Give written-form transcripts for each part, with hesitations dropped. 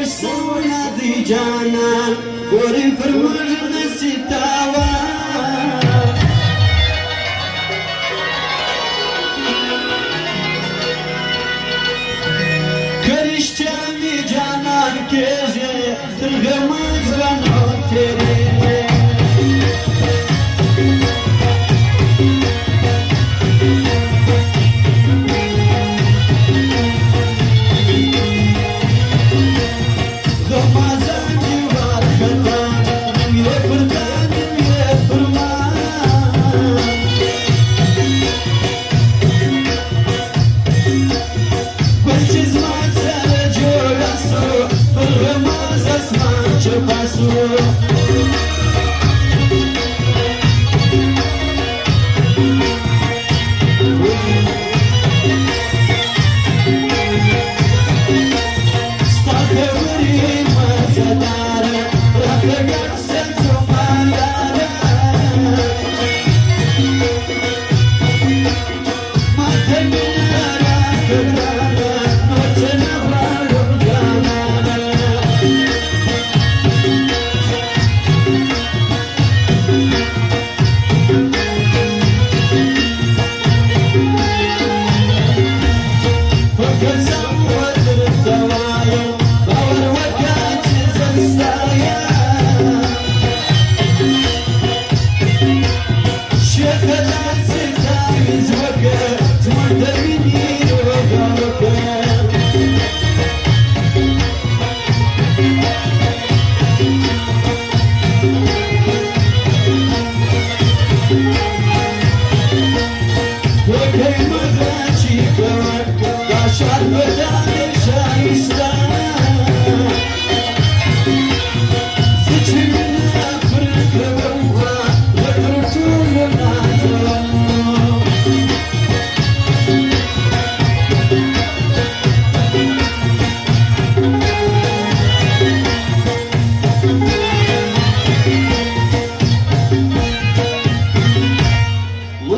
سونا دی جانان گوری فرمج نسیتاوا کرشتیا می جانان کیجه ترغمز غنو تیره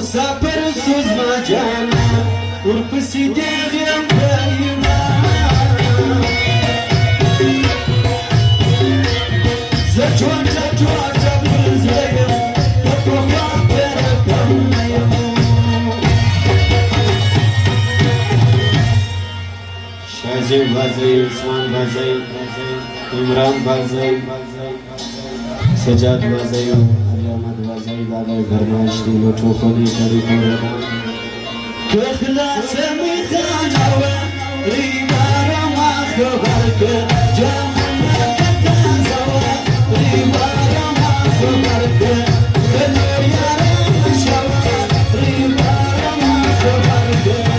مسافر سوزما جانا ورپسې دیغیم دایما زه چوټه چوټه پر زړه یم په پخوا پره کم نه یم شازي بازی عثمان بازی عمران بازی سجاد بازی دادای برناشتی لطفو کنی کاری کنم که خلاص میخانه ریبارم خبر که جمعه کتازه ریبارم خبر که دلو یارم شوه ریبارم خبر که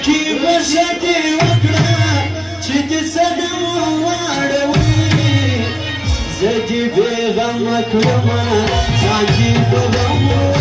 رکیب شدی وکړه چې دې صدم واړوي زه جي في غمك وما ساجي بغمر